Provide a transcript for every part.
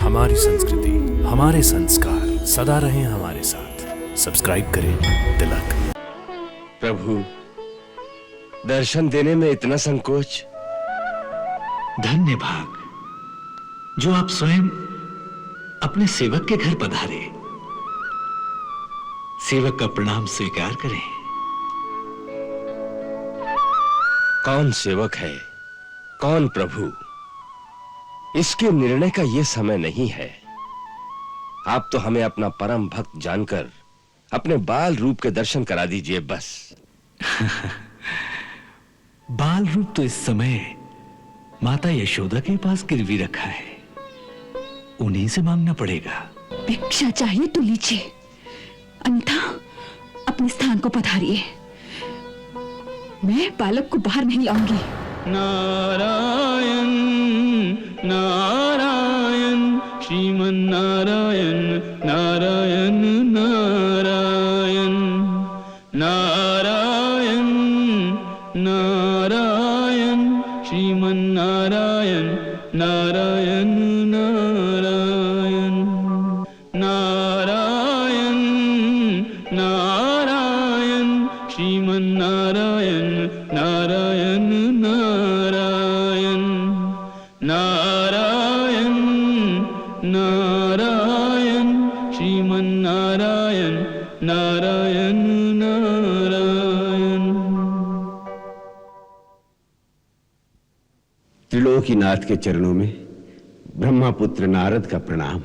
हमारी संस्कृति, हमारे संस्कार सदा रहें हमारे साथ। सब्सक्राइब करें तिलक। प्रभु, दर्शन देने में इतना संकोच। धन्य भाग जो आप स्वयं अपने सेवक के घर पधारे। सेवक का प्रणाम स्वीकार करें। कौन सेवक है, कौन प्रभु, इसके निर्णय का यह समय नहीं है। आप तो हमें अपना परम भक्त जानकर अपने बाल रूप के दर्शन करा दीजिए बस। बाल रूप तो इस समय माता यशोदा के पास गिरवी रखा है, उन्हीं से मांगना पड़ेगा। भिक्षा चाहिए तो लीजिए, अन्यथा अपने स्थान को पधारिए। मैं बालक को बाहर नहीं लाऊंगी। नारायण नारायण श्रीमन नारायण नारायण नारायण नारायण नारायण श्रीमन नारायण नारायण नारायण नारायण नारायण श्रीमन नारायण नारायण नारायण नारायण नारायण श्रीमन नारायण नारायण नारायण। त्रिलोकीनाथ के चरणों में ब्रह्मापुत्र नारद का प्रणाम।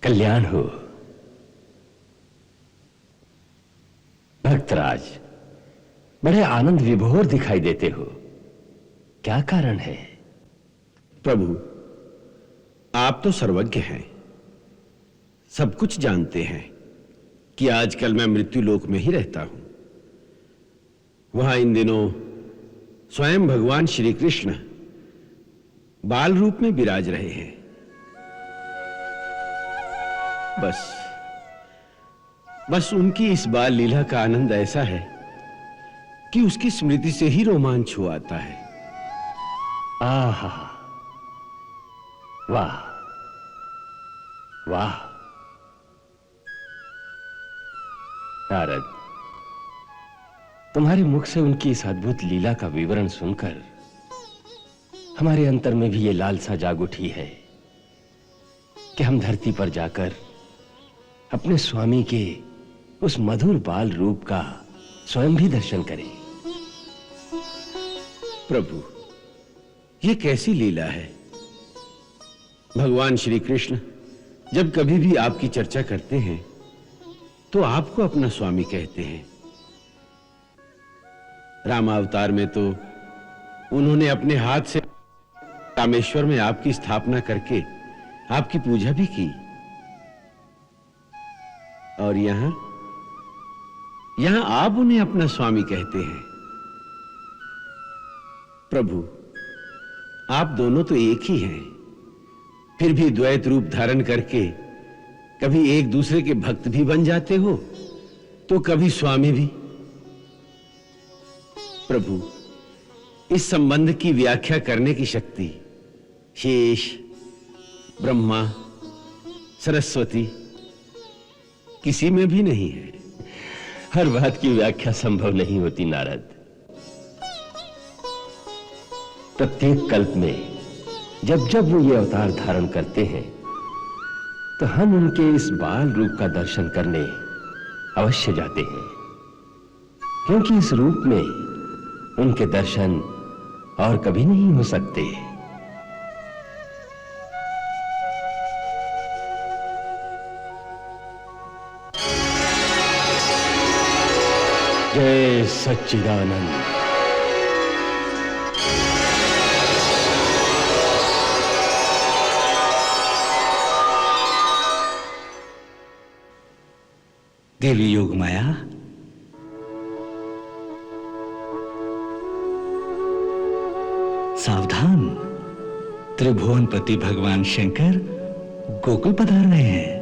कल्याण हो। भक्तराज, बड़े आनंद विभोर दिखाई देते हो, क्या कारण है? प्रभु, आप तो सर्वज्ञ हैं, सब कुछ जानते हैं कि आजकल मैं मृत्यु लोक में ही रहता हूं। वहां इन दिनों स्वयं भगवान श्री कृष्ण बाल रूप में विराज रहे हैं। बस उनकी इस बाल लीला का आनंद ऐसा है कि उसकी स्मृति से ही रोमांच हो आता है। आहा, वाह वाह। नारद, तुम्हारे मुख से उनकी इस अद्भुत लीला का विवरण सुनकर हमारे अंतर में भी ये लालसा जाग उठी है कि हम धरती पर जाकर अपने स्वामी के उस मधुर बाल रूप का स्वयं भी दर्शन करें। प्रभु, ये कैसी लीला है। भगवान श्री कृष्ण जब कभी भी आपकी चर्चा करते हैं तो आपको अपना स्वामी कहते हैं। रामावतार में तो उन्होंने अपने हाथ से रामेश्वर में आपकी स्थापना करके आपकी पूजा भी की। और यहां आप उन्हें अपना स्वामी कहते हैं। प्रभु, आप दोनों तो एक ही हैं, फिर भी द्वैत रूप धारण करके कभी एक दूसरे के भक्त भी बन जाते हो तो कभी स्वामी भी। प्रभु, इस संबंध की व्याख्या करने की शक्ति शेष, ब्रह्मा, सरस्वती किसी में भी नहीं है। हर बात की व्याख्या संभव नहीं होती नारद। प्रत्येक कल्प में जब जब वो ये अवतार धारण करते हैं तो हम उनके इस बाल रूप का दर्शन करने अवश्य जाते हैं, क्योंकि इस रूप में उनके दर्शन और कभी नहीं हो सकते। जय सच्चिदानंद। देवी योग माया, सावधान, त्रिभुवनपति भगवान शंकर गोकुल पधार रहे हैं।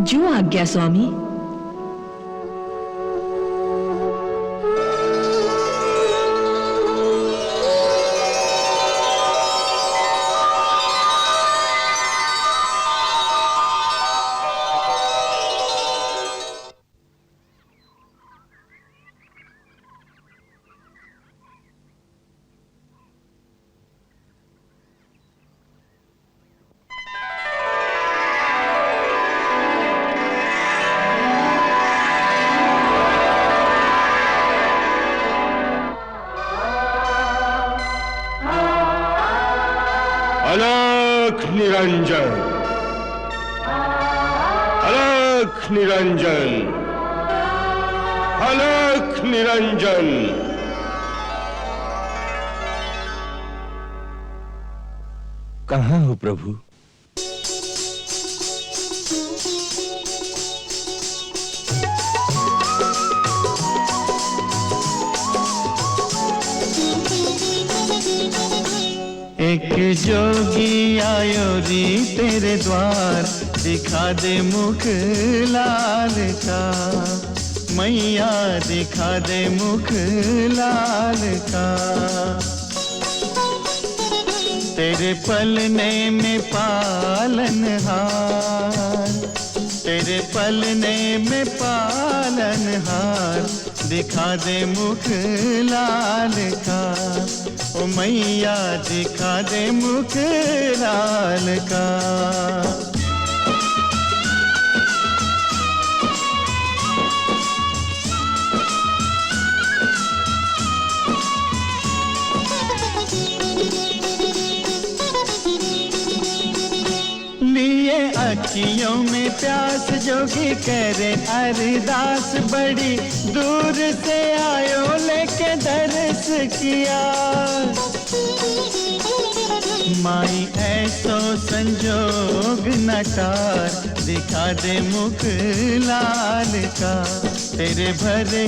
जो आज्ञा स्वामी। अलख निरंजन, अलख निरंजन, अलख निरंजन। कहाँ हो प्रभु? एक जोगी आयो री तेरे द्वार, दिखा दे मुख लाल का, मैया दिखा दे मुख लाल का। तेरे पलने में पालनहार, तेरे पलने में पालनहार, दिखा दे मुख लाल का, ओ मैया दिखा दे मुख लाल का। लिए अखियों में प्यास जोगी करे अरदास, बड़ी दूर से आयो लेके दर्श किया। माई ऐसो संजोग नकार, दिखा दे मुख लाल का, तेरे भरे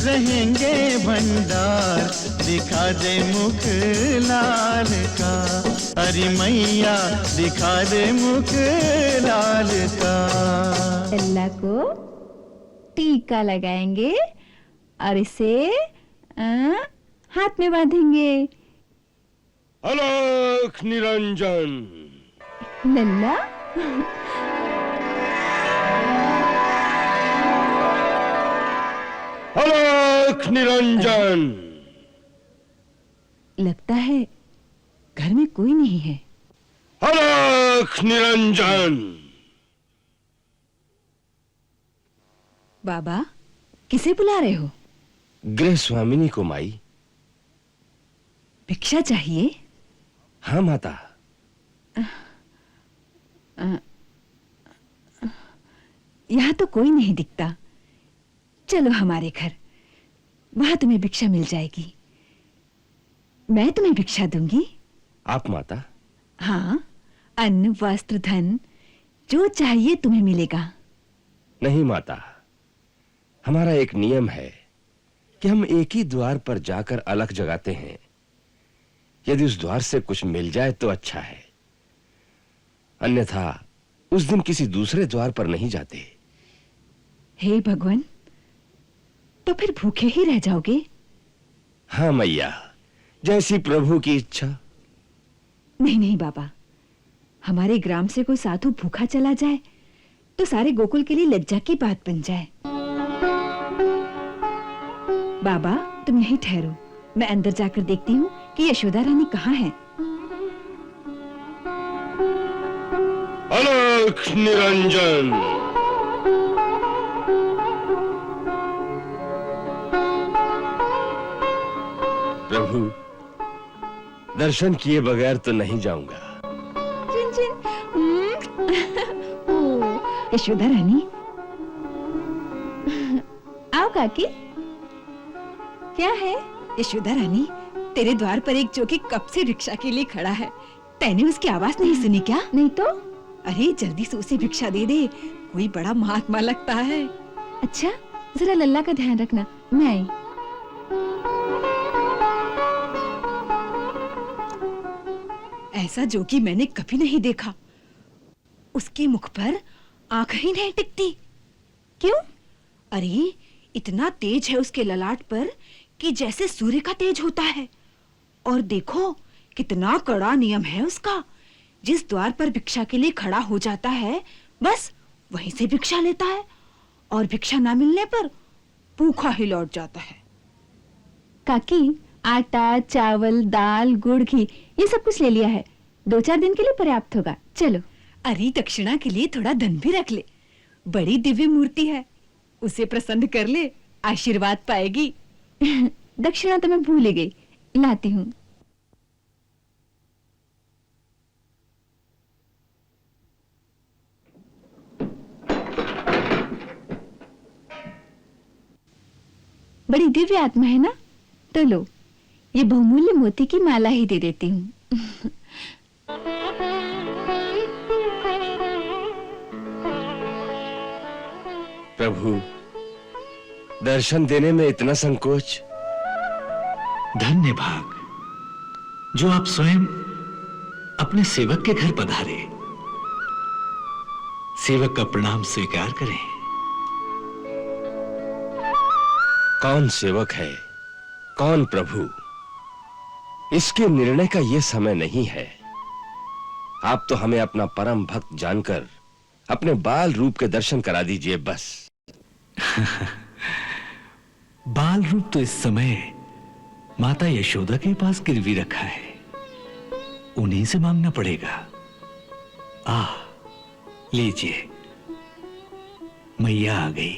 रहेंगे भंडार, दिखा दे मुख लाल का। अरे मैया दिखा दे मुख लाल का। लल्ला को टीका लगाएंगे और इसे हाथ में बांधेंगे। अलख निरंजन। लल्ला अलख निरंजन। लगता है घर में कोई नहीं है। अलख निरंजन। बाबा किसे बुला रहे हो? गृह स्वामिनी को माई। भिक्षा चाहिए? हाँ माता। यहाँ तो कोई नहीं दिखता। चलो हमारे घर, वहां तुम्हें भिक्षा मिल जाएगी। मैं तुम्हें भिक्षा दूंगी। आप माता? हाँ, अन्न वस्त्र धन जो चाहिए तुम्हें मिलेगा। नहीं माता, हमारा एक नियम है कि हम एक ही द्वार पर जाकर अलख जगाते हैं। यदि उस द्वार से कुछ मिल जाए तो अच्छा है, अन्यथा उस दिन किसी दूसरे द्वार पर नहीं जाते। हे भगवान, तो फिर भूखे ही रह जाओगे? हाँ मैया, जैसी प्रभु की इच्छा। नहीं नहीं बाबा, हमारे ग्राम से कोई साधु भूखा चला जाए तो सारे गोकुल के लिए लज्जा की बात बन जाए। बाबा तुम यहीं ठहरो, मैं अंदर जाकर देखती हूँ कि यशोदा रानी कहाँ है। अलख निरंजन। प्रभु, दर्शन किए बगैर तो नहीं जाऊंगा। चिन चिन। ओ, यशोदा रानी। आओ काकी। क्या है? यशोदा रानी, तेरे द्वार पर एक जोगी कब से भिक्षा के लिए खड़ा है। तैने उसकी आवाज नहीं सुनी क्या? नहीं तो? अरे जल्दी से उसे भिक्षा दे दे, कोई बड़ा महात्मा लगता है। अच्छा, जरा लल्ला का ध्यान रखना, मैं आई। ऐसा जोगी मैंने कभी नहीं देखा। उसके मुख पर आंख ही नहीं टिकती। क्यों? अरे इतना तेज है उसके ललाट पर कि जैसे सूर्य का तेज होता है। और देखो कितना कड़ा नियम है उसका। जिस द्वार पर भिक्षा के लिए खड़ा हो जाता है, बस वहीं से भिक्षा लेता है, और भिक्षा ना मिलने पर भूखा ही लौट जाता है। काकी, आटा, चावल, दाल, गुड़, घी ये सब कुछ ले लिया है। 2-4 दिन के लिए पर्याप्त होगा। चलो। अरे दक्षिणा के लिए थोड़ा धन भी रख ले। बड़ी दिव्य मूर्ति है, उसे प्रसन्न कर ले, आशीर्वाद पाएगी। दक्षिणा तो मैं भूल ही गई, लाती हूँ। बड़ी दिव्य आत्मा है ना, तो लो, ये बहुमूल्य मोती की माला ही दे देती हूँ। प्रभु, दर्शन देने में इतना संकोच। धन्य भाग जो आप स्वयं अपने सेवक के घर पधारे। सेवक का प्रणाम स्वीकार करें। कौन सेवक है, कौन प्रभु, इसके निर्णय का यह समय नहीं है। आप तो हमें अपना परम भक्त जानकर अपने बाल रूप के दर्शन करा दीजिए बस। बाल रूप तो इस समय माता यशोदा के पास गिरवी रखा है, उन्हीं से मांगना पड़ेगा। लीजिए, मैया आ गई।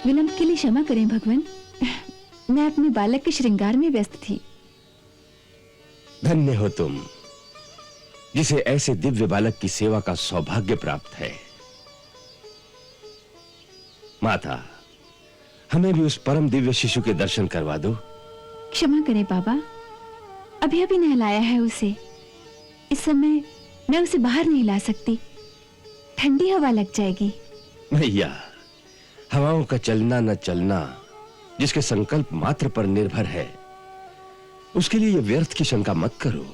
विलंब के लिए क्षमा करें भगवान, मैं अपने बालक के श्रृंगार में व्यस्त थी। धन्य हो तुम, जिसे ऐसे दिव्य बालक की सेवा का सौभाग्य प्राप्त है। माता, हमें भी उस परम दिव्य शिशु के दर्शन करवा दो। क्षमा करें बाबा, अभी अभी नहलाया है उसे। इस समय मैं उसे बाहर नहीं ला सकती, ठंडी हवा लग जाएगी। भैया, हवाओं का चलना न चलना जिसके संकल्प मात्र पर निर्भर है, उसके लिए यह व्यर्थ की शंका मत करो।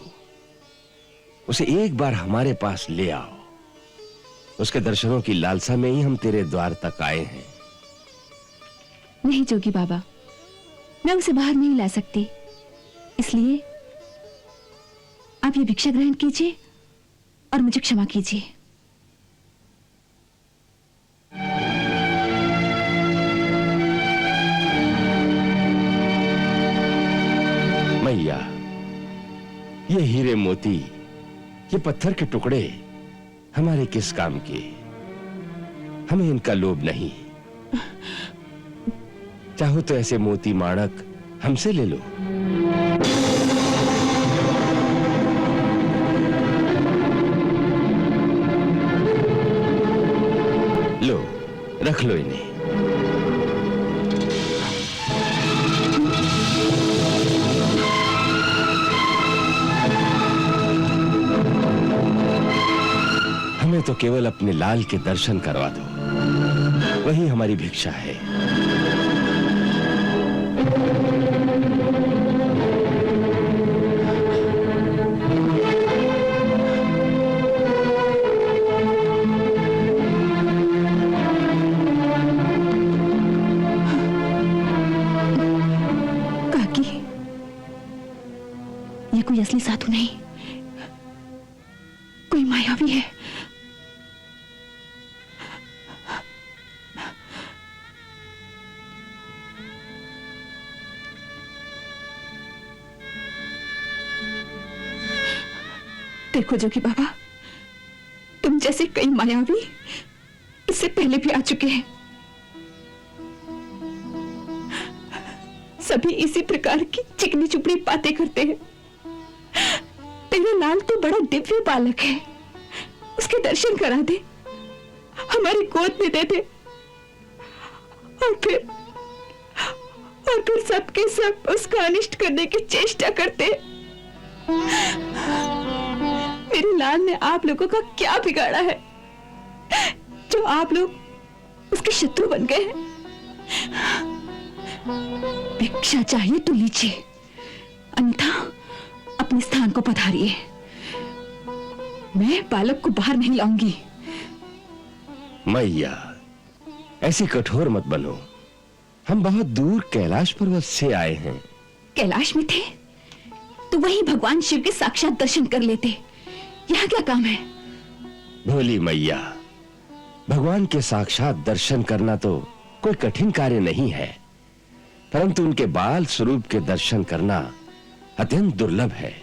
उसे एक बार हमारे पास ले आओ। उसके दर्शनों की लालसा में ही हम तेरे द्वार तक आए हैं। नहीं जोगी बाबा, मैं उसे बाहर नहीं ला सकती, इसलिए आप ये भिक्षा ग्रहण कीजिए और मुझे क्षमा कीजिए। मैया, ये हीरे मोती, ये पत्थर के टुकड़े हमारे किस काम के? हमें इनका लोभ नहीं। चाहो तो ऐसे मोती माणक हमसे ले लो। लो, रख लो इन्हें। हमें तो केवल अपने लाल के दर्शन करवा दो, वही हमारी भिक्षा है। काकी, ये कोई असली साधु नहीं, कोई मायावी है। देखो जोगी बाबा, तुम जैसे कई मायावी इससे पहले भी आ चुके हैं। सभी इसी प्रकार की चिकनी चुपड़ी बातें करते हैं। तेरा लाल तो बड़ा दिव्य बालक है, उसके दर्शन करा दे, हमारी गोद में दे दे, और फिर सबके सब उसका अनिष्ट करने की चेष्टा करते हैं। मेरे लाल ने आप लोगों का क्या बिगाड़ा है जो आप लोग उसके शत्रु बन गए हैं? भिक्षा चाहिए तो लीजिए, अन्यथा अपने स्थान को पधारिए। मैं बालक को बाहर नहीं लाऊंगी। मैया, ऐसी कठोर मत बनो। हम बहुत दूर कैलाश पर्वत से आए हैं। कैलाश में थे तो वहीं भगवान शिव के साक्षात दर्शन कर लेते, यहाँ क्या काम है? भोली मैया, भगवान के साक्षात दर्शन करना तो कोई कठिन कार्य नहीं है, परंतु उनके बाल स्वरूप के दर्शन करना अत्यंत दुर्लभ है।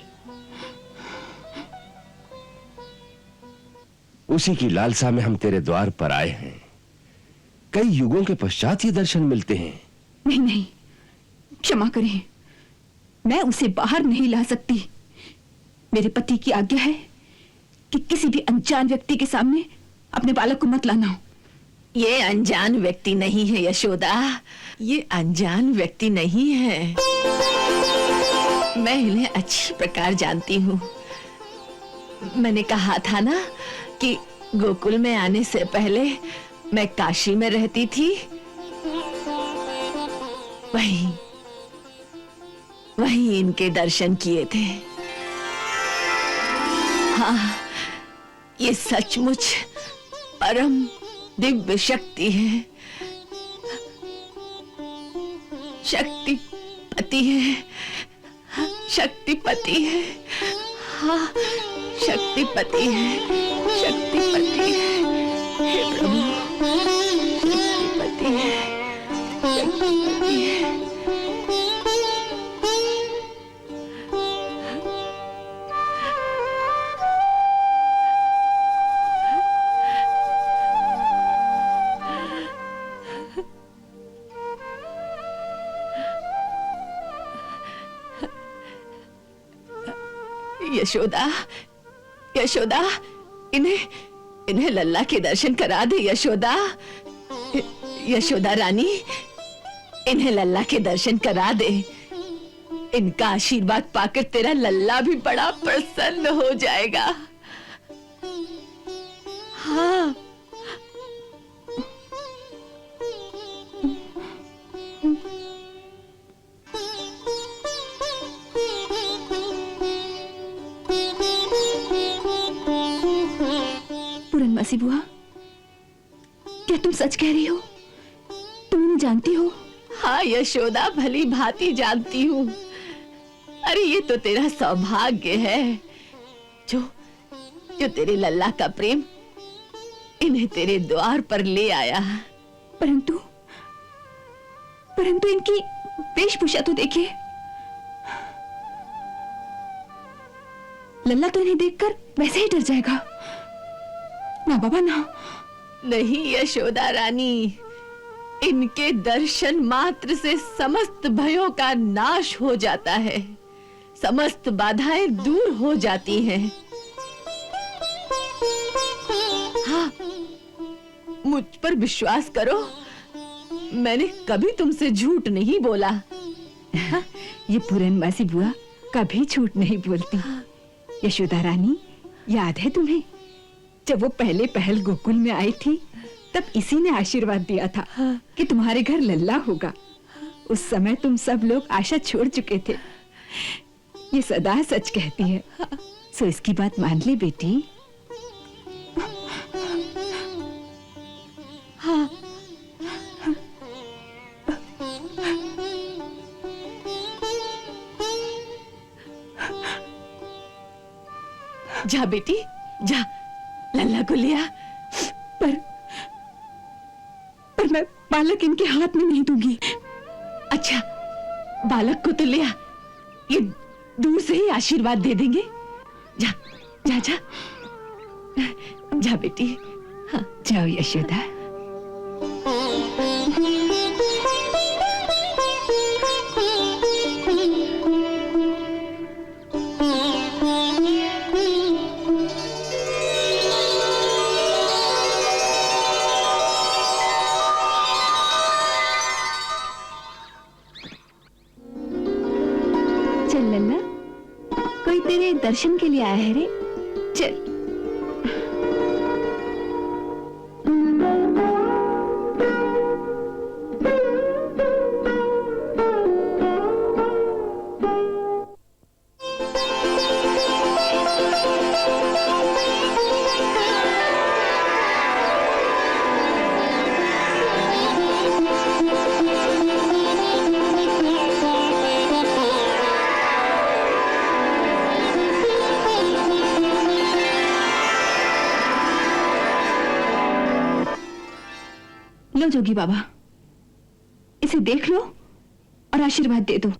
उसी की लालसा में हम तेरे द्वार पर आए हैं। कई युगों के पश्चात ये दर्शन मिलते हैं। नहीं नहीं, क्षमा करें, मैं उसे बाहर नहीं ला सकती। मेरे पति की आज्ञा है कि किसी भी अनजान व्यक्ति के सामने अपने बालक को मत लाना। ये अनजान व्यक्ति नहीं है यशोदा, ये अनजान व्यक्ति नहीं है। मैं इन्हें अच्छी प्रकार जानती हूँ। मैंने कहा था ना कि गोकुल में आने से पहले मैं काशी में रहती थी। वहीं इनके दर्शन किए थे। हाँ, ये सचमुच परम दिव्य शक्ति है, शक्तिपति है, शक्तिपति है। हाँ, शक्तिपति है, शक्तिपति है। हे प्रभु, शक्तिपति है, शक्तिपति है। यशोदा, यशोदा, इन्हें लल्ला के दर्शन करा दे यशोदा। यशोदा रानी, इन्हें लल्ला के दर्शन करा दे। इनका आशीर्वाद पाकर तेरा लल्ला भी बड़ा प्रसन्न हो जाएगा। हाँ, पूरनमासी बुआ, क्या तुम सच कह रही हो? तुम इन्हें जानती हो? हाँ यशोदा, भली भांति जानती हूँ। अरे ये तो तेरा सौभाग्य है जो तेरे लल्ला का प्रेम इन्हें तेरे द्वार पर ले आया। परंतु इनकी वेशभूषा तो देखिए। लल्ला तो इन्हें देखकर वैसे ही डर जाएगा। ना बाबा ना। नहीं यशोदा रानी, इनके दर्शन मात्र से समस्त भयों का नाश हो जाता है, समस्त बाधाएं दूर हो जाती हैं। हाँ, मुझ पर विश्वास करो, मैंने कभी तुमसे झूठ नहीं बोला। ये पूरनमासी बुआ कभी झूठ नहीं बोलती। यशोदा रानी, याद है तुम्हें जब वो पहल गोकुल में आई थी, तब इसी ने आशीर्वाद दिया था कि तुम्हारे घर लल्ला होगा। उस समय तुम सब लोग आशा छोड़ चुके थे। ये सदा सच कहती है, सो इसकी बात मान ली बेटी। हाँ, जा बेटी जा, लल्ला को लिया। पर मैं बालक इनके हाथ में नहीं दूंगी। अच्छा, बालक को तो लिया, ये दूर से ही आशीर्वाद दे देंगे। जा जा जा जा बेटी। हाँ, जाओ यशोदा। चल लल्ला, कोई तेरे दर्शन के लिए आया है रे। चल। लो जोगी बाबा, इसे देख लो और आशीर्वाद दे दो।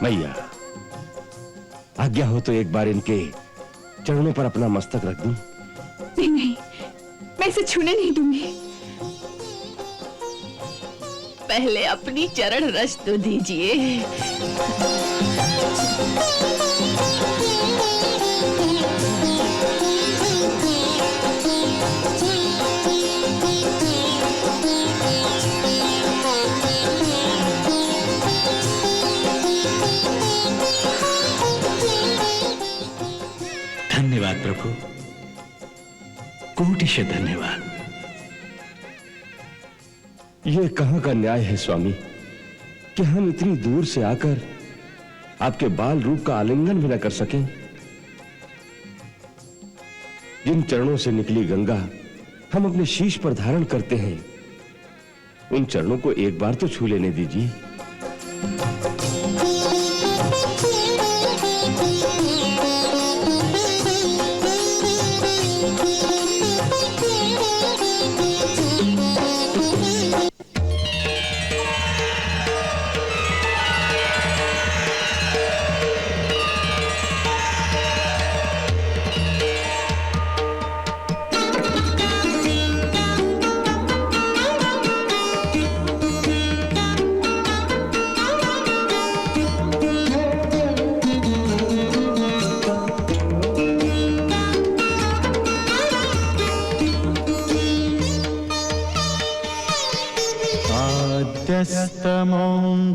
मैया, आज्ञा हो तो एक बार इनके चरणों पर अपना मस्तक रख दूं? नहीं नहीं, मैं इसे छूने नहीं दूंगी। पहले अपनी चरण रज तो दीजिए। धन्यवाद प्रभु, कोटिशः धन्यवाद। ये कहां का न्याय है स्वामी कि हम इतनी दूर से आकर आपके बाल रूप का आलिंगन भी न कर सकें। जिन चरणों से निकली गंगा हम अपने शीश पर धारण करते हैं, उन चरणों को एक बार तो छू लेने दीजिए।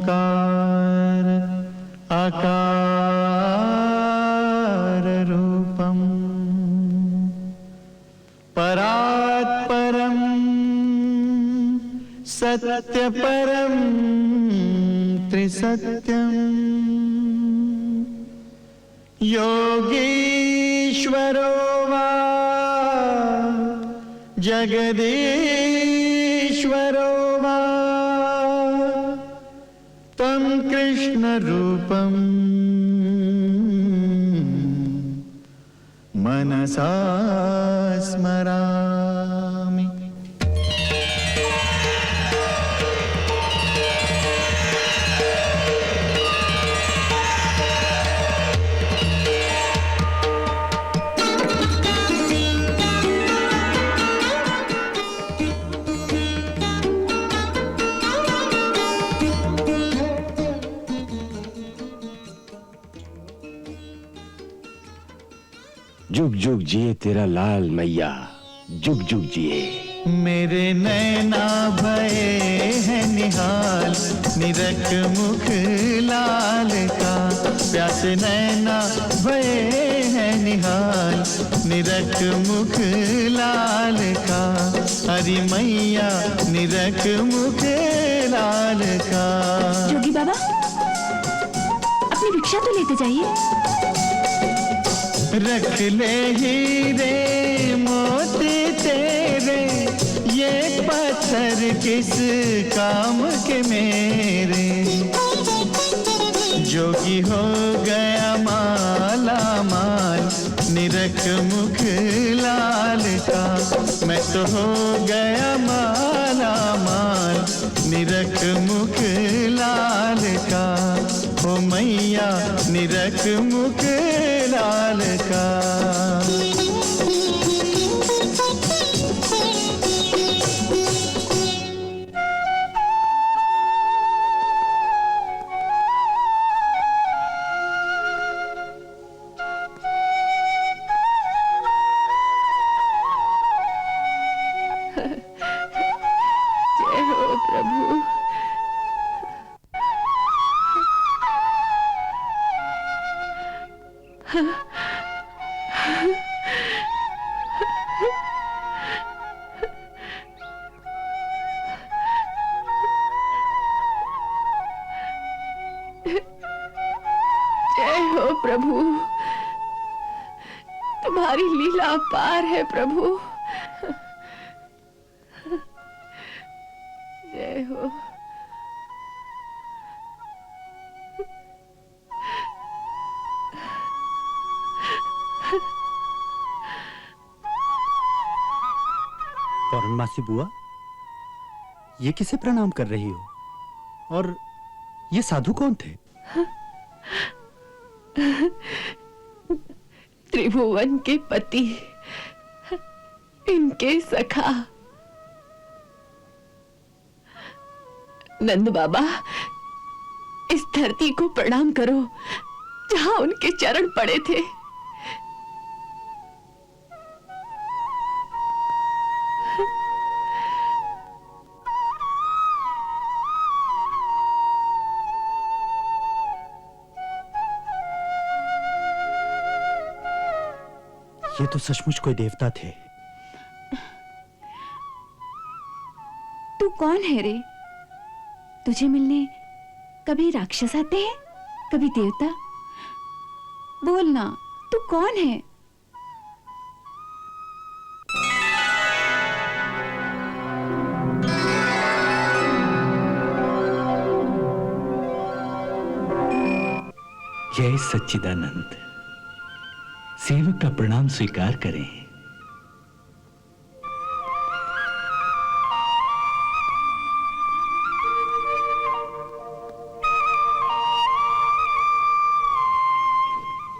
आद्यस्तमोङ्कार आकार रूपम् परात् परं सत्य परं त्रिसत्यम् योगीश्वरो वा जगदीश्वरो वा तं कृष्ण रूपं मनसा स्मरामि। जुग जुग जिए तेरा लाल मैया, जुग जुग जिए। मेरे नैना भये हैं निहाल, निरख मुख लाल का। प्यास नैना भये हैं निहाल, निरख मुख लाल का। हरी मैया निरख मुख लाल का। जोगी बाबा, अपनी भिक्षा तो लेते जाइए। रख ले हीरे मोती तेरे, ये पत्थर किस काम के मेरे। जोगी हो गया माला माल, निरख मुख लाल का। मैं तो हो गया माला माल, निरख मुख लाल का। ओ मैया निरख मुख लाल का। जय हो प्रभु। जय हो प्रभु, तुम्हारी लीला अपार है प्रभु। जय हो। पौर्णमासी बुआ, ये किसे प्रणाम कर रही हो? और ये साधु कौन थे? त्रिभुवन के पति, इनके सखा नंद बाबा, इस धरती को प्रणाम करो जहां उनके चरण पड़े थे। ये तो सचमुच कोई देवता थे। तू कौन है रे? तुझे मिलने कभी राक्षस आते हैं, कभी देवता? बोलना, तू कौन है? जय सच्चिदानंद, सेवक का प्रणाम स्वीकार करें।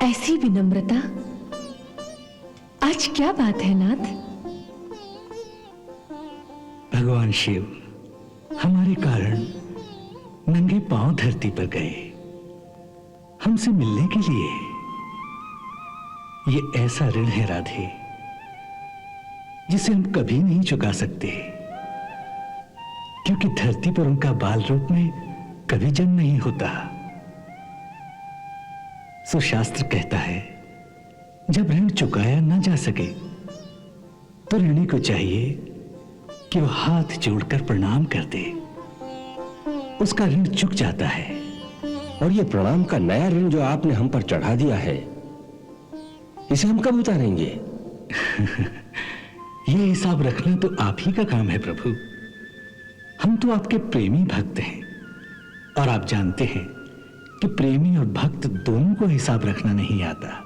ऐसी विनम्रता, आज क्या बात है नाथ? भगवान शिव हमारे कारण नंगे पांव धरती पर गए हमसे मिलने के लिए। ये ऐसा ऋण है राधे जिसे हम कभी नहीं चुका सकते, क्योंकि धरती पर उनका बाल रूप में कभी जन्म नहीं होता। सो शास्त्र कहता है, जब ऋण चुकाया ना जा सके तो ऋणी को चाहिए कि वो हाथ जोड़कर प्रणाम कर दे, उसका ऋण चुक जाता है। और ये प्रणाम का नया ऋण जो आपने हम पर चढ़ा दिया है, इसे हम कब उतारेंगे? ये हिसाब रखना तो आप ही का काम है प्रभु। हम तो आपके प्रेमी भक्त हैं, और आप जानते हैं कि प्रेमी और भक्त दोनों को हिसाब रखना नहीं आता।